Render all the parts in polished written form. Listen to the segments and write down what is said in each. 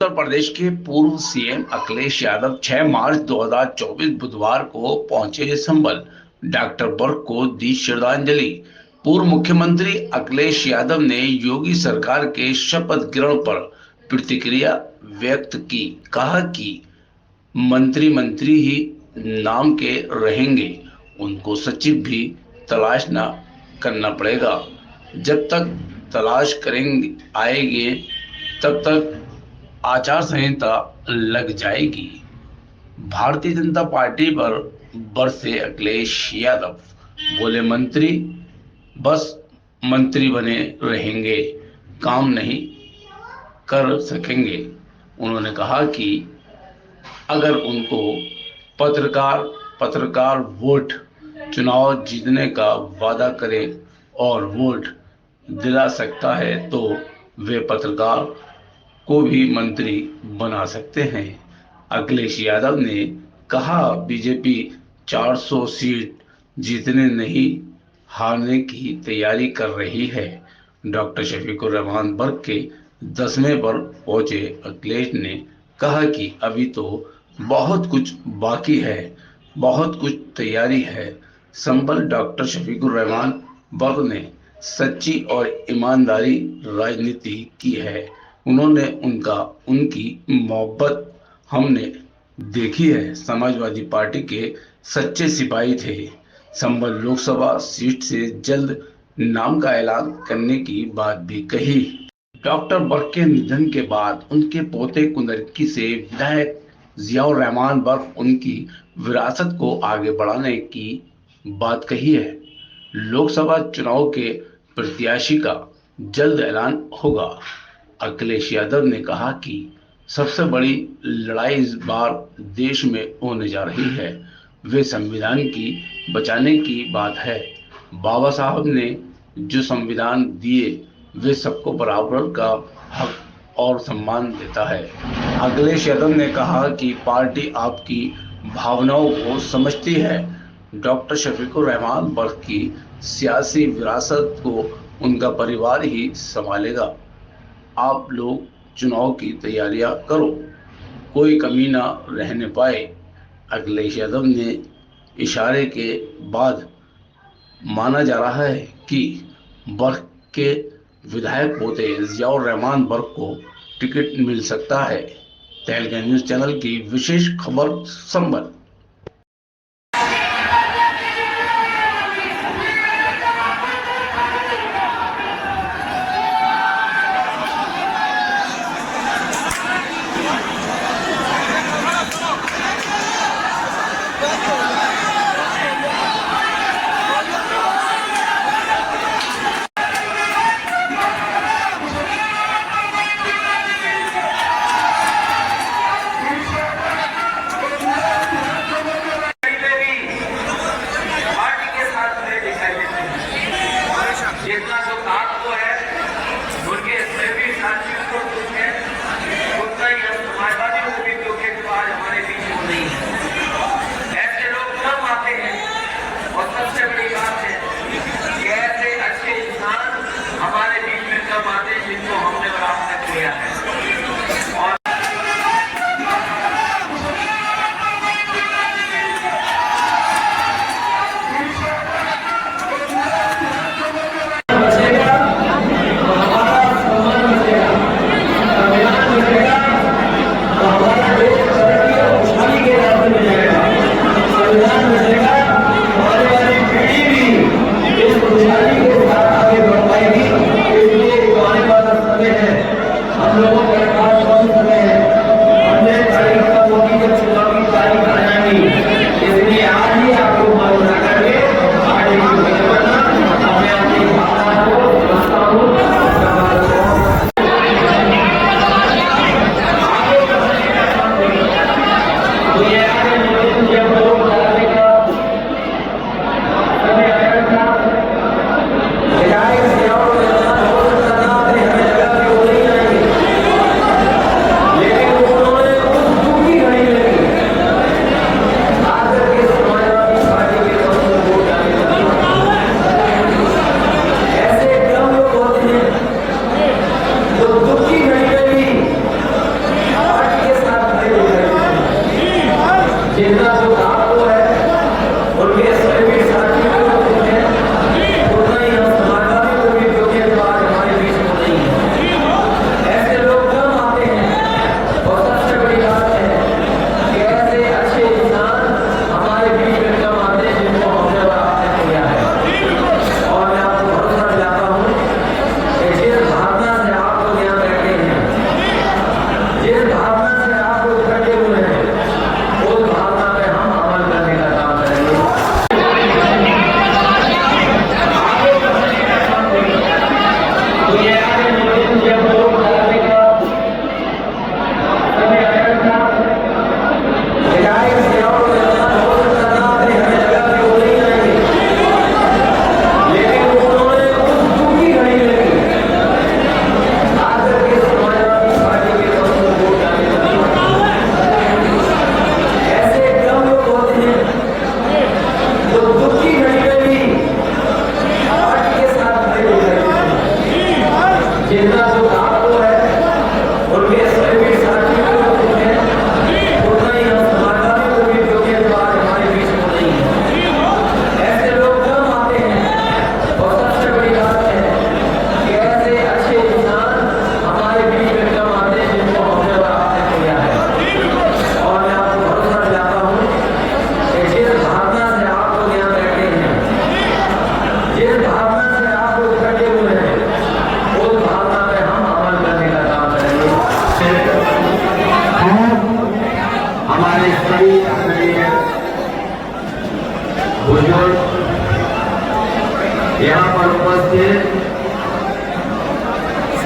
उत्तर प्रदेश के पूर्व सीएम अखिलेश यादव 6 मार्च 2024 बुधवार को पहुंचे संभल। डॉक्टर बर्क को दी श्रद्धांजलि। पूर्व मुख्यमंत्री अखिलेश यादव ने योगी सरकार के शपथ ग्रहण पर प्रतिक्रिया व्यक्त की। कहा कि मंत्री ही नाम के रहेंगे, उनको सचिव भी तलाश न करना पड़ेगा। जब तक तलाश करेंगे आएंगे तब तक आचार संहिता लग जाएगी। भारतीय जनता पार्टी पर बरसे अखिलेश यादव। बोले, मंत्री बस मंत्री बने रहेंगे, काम नहीं कर सकेंगे। उन्होंने कहा कि अगर उनको पत्रकार वोट चुनाव जीतने का वादा करे और वोट दिला सकता है तो वे पत्रकार को भी मंत्री बना सकते हैं। अखिलेश यादव ने कहा, बीजेपी 400 सीट जीतने नहीं हारने की तैयारी कर रही है। डॉक्टर शफीकुर रहमान बर्क के 10वें पर पहुंचे अखिलेश ने कहा कि अभी तो बहुत कुछ बाकी है, बहुत कुछ तैयारी है। संभल डॉक्टर शफीकुर रहमान बर्क ने सच्ची और ईमानदारी राजनीति की है। उन्होंने उनकी मोहब्बत हमने देखी है। समाजवादी पार्टी के सच्चे सिपाही थे। संभल लोकसभा सीट से जल्द नाम का ऐलान करने की बात भी कही। डॉक्टर बर्क के निधन के बाद उनके पोते कुंदरकी से विधायक जियाउर रहमान बर्क उनकी विरासत को आगे बढ़ाने की बात कही है। लोकसभा चुनाव के प्रत्याशी का जल्द ऐलान होगा। अखिलेश यादव ने कहा कि सबसे बड़ी लड़ाई इस बार देश में होने जा रही है, वे संविधान की बचाने की बात है। बाबा साहब ने जो संविधान दिए वे सबको बराबर का हक और सम्मान देता है। अखिलेश यादव ने कहा कि पार्टी आपकी भावनाओं को समझती है। डॉक्टर शफीकुर रहमान बर्क की सियासी विरासत को उनका परिवार ही संभालेगा। आप लोग चुनाव की तैयारियां करो, कोई कमी ना रहने पाए। अखिलेश यादव ने इशारे के बाद माना जा रहा है कि बर्क के विधायक पोते जियाउर रहमान बर्क को टिकट मिल सकता है। तहलका न्यूज चैनल की विशेष खबर संभल।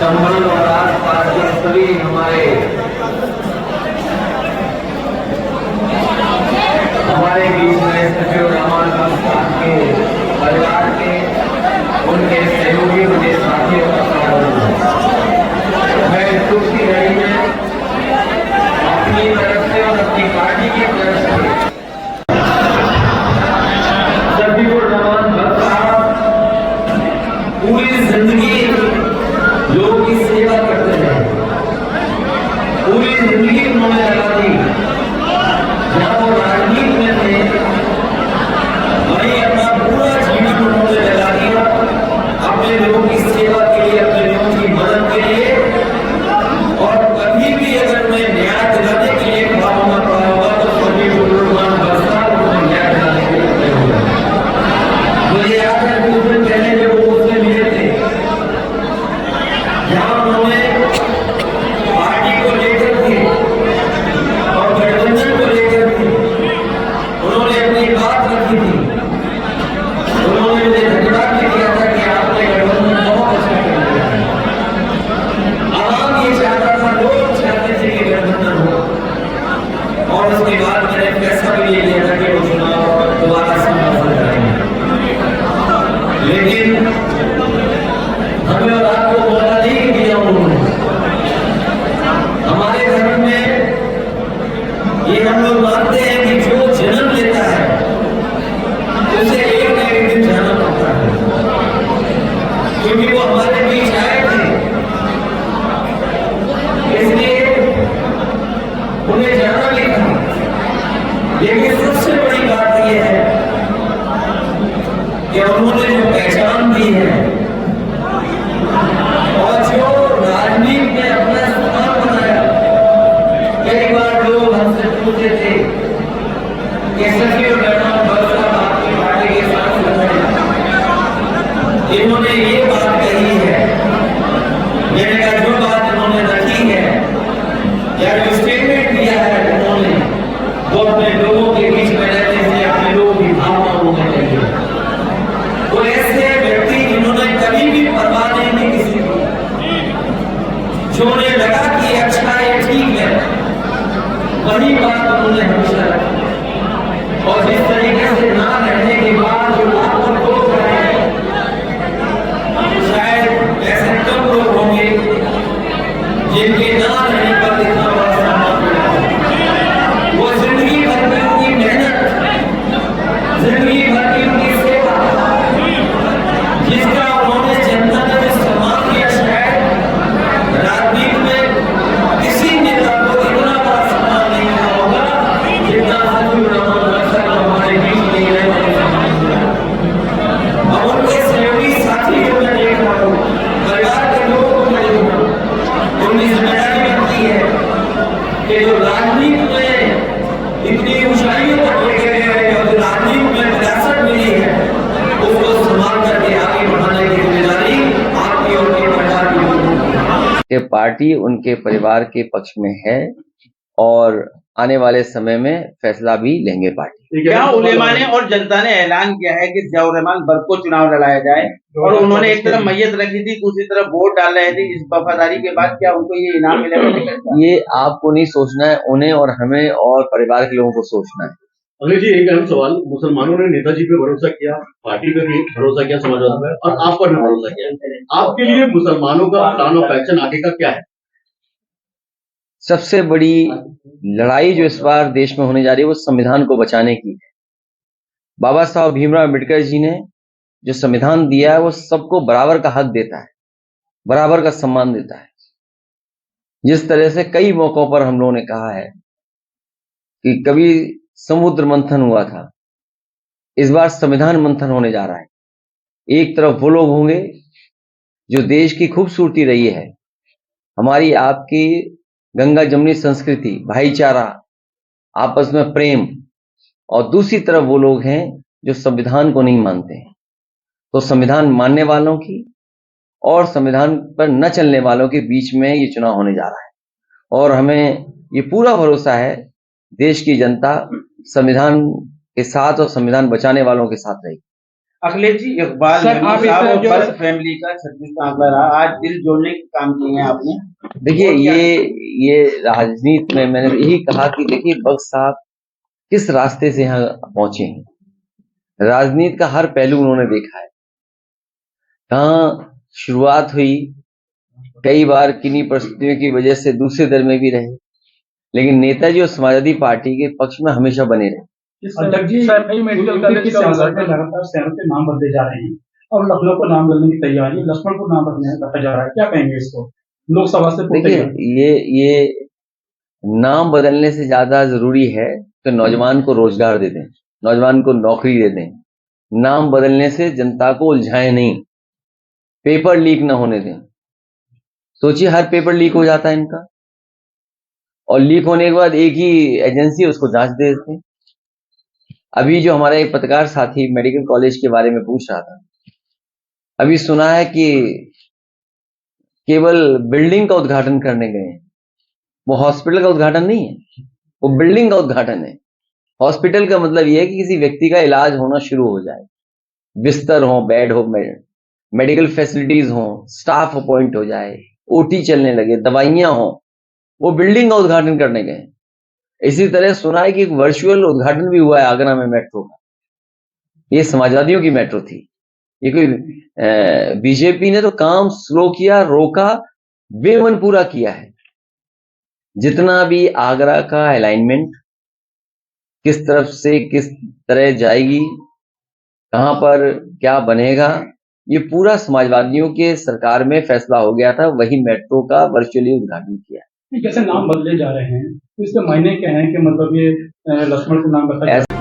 संबल और आसपास के सभी हमारे बीच में सचिव रहमान खान के परिवार के, उनके सहयोगी, उनके साथियों का स्वागत है। मैं इस दुख की घड़ी में अपनी तरफ से और अपनी पार्टी की तरफ से सचिव रहमान खान पूरी जिंदगी लोगों की सेवा करते हैं, पूरी जिंदगी उन्होंने लगा दी। जहाँ वो राजनीति में थे वहीं अपना पूरा जीवन उन्होंने लगा दिया अपने लोगों की सेवा के लिए, अपने लोगों की मदद के लिए। और कभी भी अगर मैं न्याय दिलाने के लिए खड़ा होना पड़ा होगा तो सभी रहमान बरसात उन्हें न्याय दिलाने के लिए खड़े होंगे। मुझे याद है कुछ दिन पहले जब वो मुझसे मिले थे, जहाँ उन्होंने पार्टी को लेकर थे और गठबंधन को लेकर थे, उन्होंने अपनी बात रखी थी। उन्होंने मुझे धन्यवाद भी दिया था कि आपने गठबंधन बहुत अच्छा कर दिया है। आवाम ये चाहता था, लोग चाहते थे कि गठबंधन हो, और उसके बाद मैंने फैसला भी ले लिया था कि वो चुनाव दोबारा संभव करेंगे। लेकिन हमें और आपको मौका नहीं दिया उन्होंने। हमारे धर्म में ये हम लोग मानते हैं कि जो जन्म लेता है उसे एक न एक दिन जाना पड़ता है, क्योंकि वो हमारे बीच आए थे, इसलिए उन्हें जाना भी था। लेकिन सबसे बड़ी बात यह है कि उन्होंने जो पहचान दी है और जो राजनीति में अपना स्थान बनाया। कई बार लोग हमसे पूछते थे कि सचिव रहमान बरसात आपकी पार्टी के साथ लड़े। इन्होंने ये बात कही है, मैंने कहा जो बात इन्होंने रखी है या जो स्टेटमेंट दिया है उन्होंने, वो अपने लोगों के बीच में रहते हुए अपने लोगों की भावनाओं में चाहिए। वो ऐसे व्यक्ति जिन्होंने कभी भी परवाह नहीं की किसी को, जो उन्हें लगा कि अच्छा है, ठीक है, वही बात उन्होंने हमेशा रखी। और जिस तरीके से ना रहने के बाद जो आपको लोग रहे, शायद ऐसे कम लोग होंगे जिनके ना रहने पर इतना बड़ा सम्मान मिला। वो जिंदगी भर की उनकी मेहनत, जिंदगी भर की उनकी सेवा, जिसका उन्होंने जनता ने जो सम्मान किया, शायद राजनीति में किसी नेता को इतना बड़ा सम्मान नहीं मिला होगा जितना सचिव रहमान बरसात हमारे बीच नहीं रहे वाले सम्मान मिला। और उनके सहयोगी साथी जो मैं देख रहा हूँ, परिवार के लोगों को मैं देख रहा हूँ, उनकी जिम्मेदारी बनती है कि जो राजनीति में इतनी ऊंचाइयों तक लेके गए और जो राजनीति में विरासत मिली है, उसको संभाल करके आगे बढ़ाने की जिम्मेदारी आपकी और के परिवार की होगी। कि पार्टी उनके परिवार के पक्ष में है और आने वाले समय में फैसला भी लेंगे पार्टी। क्या उलेमा ने और जनता ने ऐलान किया है कि जियाउर रहमान बर्क को चुनाव लड़ाया जाए, और उन्होंने एक तरफ मैयत रखी थी, दूसरी तरफ वोट डाल रहे थे। इस वफादारी के बाद क्या उनको ये इनाम मिलेगा? ये आपको नहीं सोचना है, उन्हें और हमें और परिवार के लोगों को सोचना है। अखिलेश जी, एक अहम सवाल, मुसलमानों ने नेताजी पे भरोसा किया, पार्टी पे भी भरोसा किया, समाजवाद पे, और आप पर भी भरोसा किया। आपके लिए मुसलमानों का प्लान ऑफ एक्शन आगे का क्या है? सबसे बड़ी लड़ाई जो इस बार देश में होने जा रही है वो संविधान को बचाने की है। बाबा साहब भीमराव अम्बेडकर जी ने जो संविधान दिया है वो सबको बराबर का हक देता है, बराबर का सम्मान देता है। जिस तरह से कई मौकों पर हम लोगों ने कहा है कि कभी समुद्र मंथन हुआ था, इस बार संविधान मंथन होने जा रहा है। एक तरफ वो लोग होंगे जो देश की खूबसूरती रही है, हमारी आपकी गंगा जमुनी संस्कृति, भाईचारा, आपस में प्रेम, और दूसरी तरफ वो लोग हैं जो संविधान को नहीं मानते हैं। तो संविधान मानने वालों की और संविधान पर न चलने वालों के बीच में ये चुनाव होने जा रहा है, और हमें ये पूरा भरोसा है देश की जनता संविधान के साथ और संविधान बचाने वालों के साथ रहेगी। अखिलेश जी, इकबाल सर, मेमन आप इस साहब तरह और जो- बर्थ फैमिली का 36वां आंकड़ा रहा, आज दिल जोड़ने के काम किए हैं आपने। देखिए और क्या- ये राजनीति में मैंने यही कहा कि देखिए बख्श साहब किस रास्ते से यहाँ पहुंचे हैं। राजनीति का हर पहलू उन्होंने देखा है, कहाँ शुरुआत हुई, कई बार किन्हीं परिस्थितियों की वजह से दूसरे दल में भी रहे, लेकिन नेताजी और समाजवादी पार्टी के पक्ष में हमेशा बने रहे। अध्यक्ष जी, मेडिकल कॉलेज की सियासत में लगातार शहरों के नाम बदले जा रहे हैं और लखनऊ को नाम बदलने की तैयारी, लक्ष्मण को नाम बदलने रखा जा रहा है, क्या कहेंगे इसको? लोकसभा से देखिए ये नाम बदलने से ज्यादा जरूरी है कि नौजवान को रोजगार दे दें, नौजवान को नौकरी दे दें। नाम बदलने से जनता को उलझाएं नहीं, पेपर लीक ना होने दें। सोचिए हर पेपर लीक हो जाता है इनका, और लीक होने के बाद एक ही एजेंसी उसको जांच दे देते हैं। अभी जो हमारा एक पत्रकार साथी मेडिकल कॉलेज के बारे में पूछ रहा था, अभी सुना है कि केवल बिल्डिंग का उद्घाटन करने गए हैं, वो हॉस्पिटल का उद्घाटन नहीं है, वो बिल्डिंग का उद्घाटन है। हॉस्पिटल का मतलब यह है कि किसी व्यक्ति का इलाज होना शुरू हो जाए, बिस्तर हो, बेड हो, मेडिकल फैसिलिटीज हो, स्टाफ अपॉइंट हो जाए, ओटी चलने लगे, दवाइयां हो, वो बिल्डिंग का उद्घाटन करने गए। इसी तरह सुना है कि एक वर्चुअल उद्घाटन भी हुआ है आगरा में मेट्रो का। ये समाजवादियों की मेट्रो थी, ये कोई बीजेपी ने तो काम स्लो किया, रोका, बेमन पूरा किया है। जितना भी आगरा का अलाइनमेंट किस तरफ से किस तरह जाएगी, कहां पर क्या बनेगा, ये पूरा समाजवादियों के सरकार में फैसला हो गया था, वही मेट्रो का वर्चुअली उद्घाटन किया। जैसे नाम बदले जा रहे हैं तो इसके मायने क्या है कि मतलब ये लक्ष्मण को नाम बताया